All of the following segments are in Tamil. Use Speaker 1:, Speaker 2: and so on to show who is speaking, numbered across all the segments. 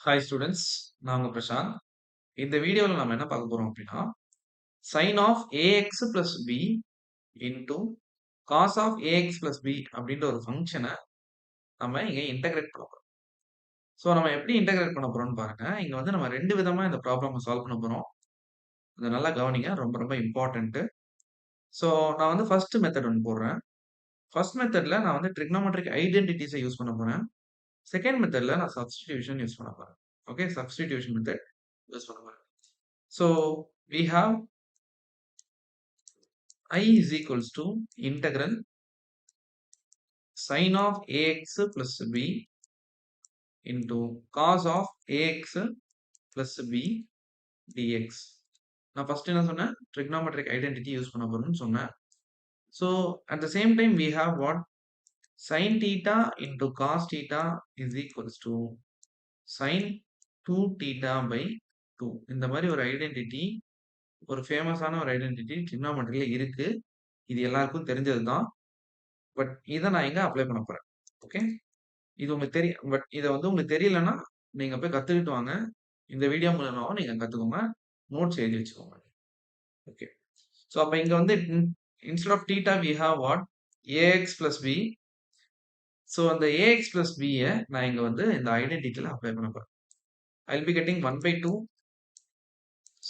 Speaker 1: ஹாய் ஸ்டூடெண்ட்ஸ், நான் உங்க பிரசாந்த். இந்த வீடியோவில் நம்ம என்ன பார்க்க போறோம் அப்படின்னா sin of a x plus b into cos of a x plus b அப்படின்ற ஒரு ஃபங்க்ஷனை நம்ம இங்கே இன்டகிரேட் பண்ண போறோம். ஸோ நம்ம எப்படி இன்டகிரேட் பண்ண போறோம்னு பாருங்க. இங்க வந்து நம்ம ரெண்டு விதமா இந்த ப்ராப்ளம் சால்வ் பண்ண போறோம். இதை நல்லா கவனிங்க, ரொம்ப ரொம்ப இம்பார்ட்டன்ட். ஸோ நான் வந்து ஃபர்ஸ்ட் மெத்தட் ஒன்று போடுறேன். ஃபர்ஸ்ட் மெத்தட்ல நான் வந்து ட்ரிக்னோமெட்ரிக் ஐடென்டிட்டிஸை யூஸ் பண்ண போறேன். செகண்ட் மெத்தட்ல நான் சப்ஸ்டிடியூஷன் யூஸ் பண்ண போறேன். ஓகே, சப்ஸ்டிடியூஷன் மெத்தட் யூஸ் பண்ண போறேன். So we have I is equals to integral sin of ax plus b into cos of ax plus b dx. நான் first என்ன சொன்னேன்? Trigonometric identity யூஸ் பண்ண போறோம்னு சொன்னேன். So at the same time we have what? Sin theta into cos theta is equals to sin 2 theta by 2. இந்த மாதிரி ஒரு ஐடென்டிட்டி, ஒரு ஃபேமஸான ஒரு ஐடென்டிட்டி trigonometryல இருக்கு. இது எல்லாருக்கும் தெரிஞ்சது தான். பட் இதை நான் எங்க அப்ளை பண்ண போறேன். ஓகே, இது உங்களுக்கு தெரியும். பட் இதை வந்து உங்களுக்கு தெரியலன்னா நீங்க போய் கத்துக்கிட்டு வாங்க. இந்த வீடியோ மூலமாவும் நீங்க கத்துக்கோங்க. நோட்ஸ் எழுதி வச்சுக்கோங்க. ஓகே, ஸோ அப்போ இங்க வந்து instead of theta we have what? A x plus b. So அந்த ஏஎக்ஸ் பிளஸ் பியை நான் இங்க வந்து இந்த ஐடென்டிட்டியில் அப்ளை பண்ண போறேன். I will be getting 1/2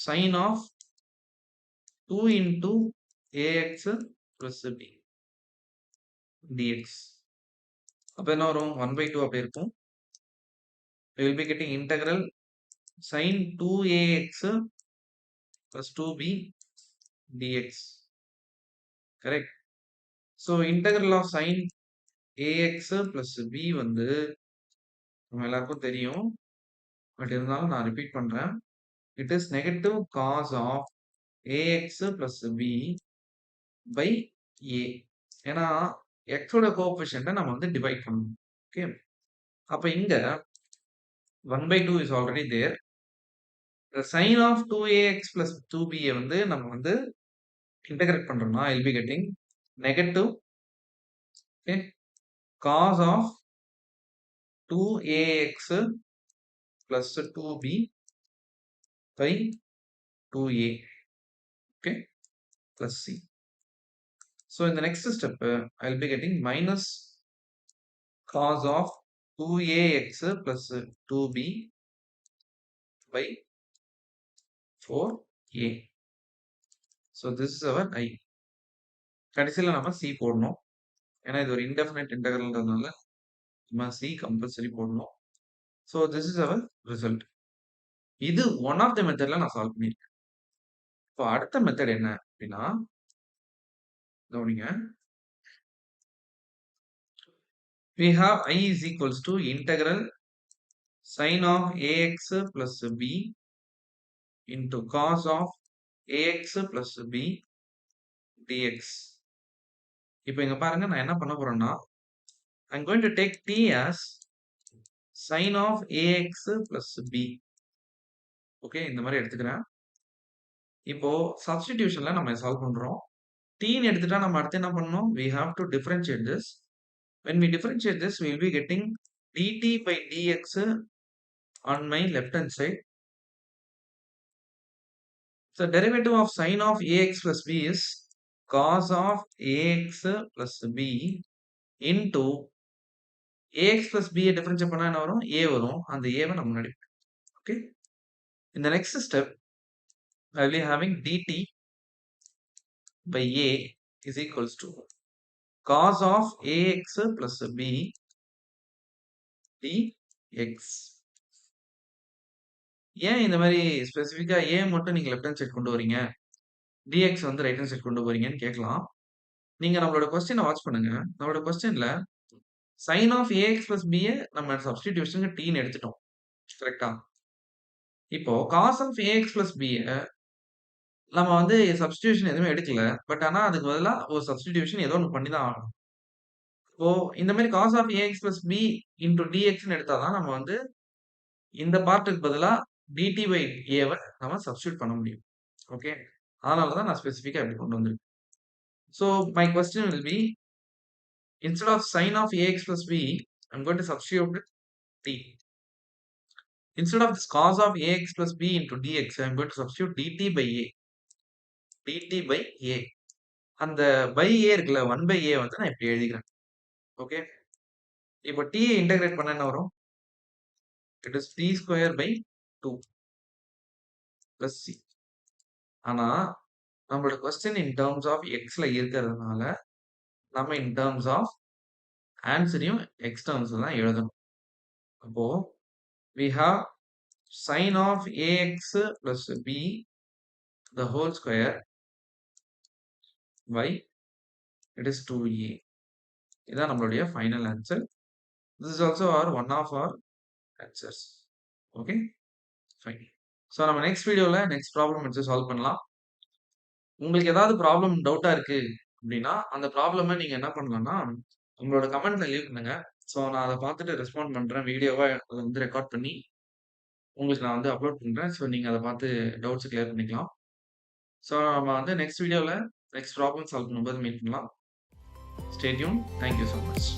Speaker 1: sine of 2 into a x plus b dx. அப்போ என்ன வரும்? 1/2 அப்படி இருக்கும். we will be getting integral sin 2ax plus 2b dx. Correct. So integral of sin ax plus b வந்து நம்ம எல்லாருக்கும் தெரியும். பட் இருந்தாலும் நான் ரிப்பீட் பண்றேன். It is negative cos of ax plus b by a. ஏன்னா x ஓட கோஎஃபிஷியன்ட்டை நம்ம வந்து டிவைட் பண்ணணும். ஓகே, அப்ப இங்க 1/2 is already there. The sin of 2ax plus 2b வந்து நம்ம வந்து integrate பண்றோம்னா I'll be getting negative, okay, cos of 2ax plus 2b by 2a, okay, plus c. So in the next step I'll be getting minus cos of 2ax plus 2b by 4a. So this is our I. கடைசியில் நம்ம c போடணும். ஏன்னா இது ஒரு indefinite integralன்றதுனால நம்ம c கம்பல்சரி போடணும். So this is our result. இது ஒன் ஆஃப் த மெத்தட்ல நான் சால்வ் பண்ணியிருக்கேன். இப்போ அடுத்த மெத்தட் என்ன அப்படின்னா, கவனிங்க. we have I is equals to integral sin of ax plus b into cos of ax plus b dx. இப்போ இங்க பாருங்க, நான் என்ன பண்ண போறேன்னா, I'm going to take t as sin of ax plus b. Okay, இந்த மாதிரி எடுத்துக்கிறேன். இப்போ சப்ஸ்டிடியூஷன்ல நம்ம சால்வ் பண்றோம். t எடுத்துட்டா நம்ம அடுத்து என்ன பண்ணணும்? we have to differentiate this. When we differentiate this, we will be getting dt by dx on my left hand side. So derivative of sin of ax plus b is cos of ax plus b into ax plus b differentiate பண்ணா என்ன வரும்? a வரும். அந்த a வை நம்ம முன்னாடி. Okay. In the next step, I will be having dt by a is equals to cos of ax plus b dx. ஏன் இந்த மாதிரி ஸ்பெசிஃபிக்கா a மட்டும் நீங்க லெஃப்ட் ஹேண்ட் சைடு கொண்டு வரீங்க, dx வந்து ரைட் ஹேண்ட் சைடு கொண்டு போறீங்கன்னு கேட்கலாம். நீங்க நம்மளோட கொஸ்டினை வாட்ச் பண்ணுங்க. நம்மளோட கொஸ்டின்ல sin of ax plus b நம்ம சப்ஸ்டிடியூஷனுக்கு t ன்னு எடுத்துட்டோம். கரெக்ட்டா? இப்போ cos of ax plus b நம்ம வந்து சப்ஸ்டிடியூஷன் எதுவுமே எடுக்கல. பட் ஆனா அதுக்கு பதிலா ஒரு சப்ஸ்டிடியூஷன் ஏதோ ஒண்ணு பண்ணி தான் ஆகணும். இப்போ இந்த மாதிரி cos of ax plus b into dx ன்னு எடுத்தா தான் நம்ம வந்து இந்த பார்ட்டுக்கு பதிலா dt by a வை நம்ம சப்ஸ்டிடியூட் பண்ண முடியும். ஓகே, அதனால தான் நான் ஸ்பெசிஃபிக்கா இப்படி கொண்டு வந்திருக்கேன். So my question will be, instead of sin of ax plus b, I'm going to substitute t. Instead of this cos of ax plus b into dx, I am going to substitute dt by a. dt by a. அந்த by a இருக்குல்ல 1 by a வந்து நான் இப்படி எழுதிக்கிறேன். ஓகே. இப்போ t இன்டகிரேட் பண்ண என்ன வரும்? It is t square by 2 plus c. ஆனா நம்மளோட கொஸ்டின் இன் டர்ம்ஸ் ஆஃப் எக்ஸ்ல இருக்கிறதுனால நம்ம இன் டர்ம்ஸ் ஆஃப் ஆன்சரையும் எக்ஸ் டர்ம்ஸ்ல தான் எழுதணும். அப்போ we have sin of ax plus b the whole square by it is 2a. இதான் நம்மளுடைய final answer. This is also our one of our answers. Okay, fine. So நம்ம நெக்ஸ்ட் வீடியோவில் நெக்ஸ்ட் ப்ராப்ளம் வச்சு சால்வ் பண்ணலாம். உங்களுக்கு ஏதாவது ப்ராப்ளம் டவுட்டாக இருக்கு அப்படின்னா அந்த ப்ராப்ளமை நீங்கள் என்ன பண்ணலாம்னா உங்களோட கமெண்ட்ல லீவ் பண்ணுங்க. ஸோ நான் அதை பார்த்துட்டு ரெஸ்பாண்ட் பண்ணுறேன். வீடியோவை அதை வந்து ரெக்கார்ட் பண்ணி உங்களுக்கு நான் வந்து அப்லோட் பண்ணுறேன். ஸோ நீங்கள் அதை பார்த்து டவுட்ஸ் கிளியர் பண்ணிக்கலாம். ஸோ நம்ம வந்து நெக்ஸ்ட் வீடியோவில் நெக்ஸ்ட் ப்ராப்ளம் சால்வ் பண்ணும்போது மீட் பண்ணலாம். Stay tune. Thank you so much.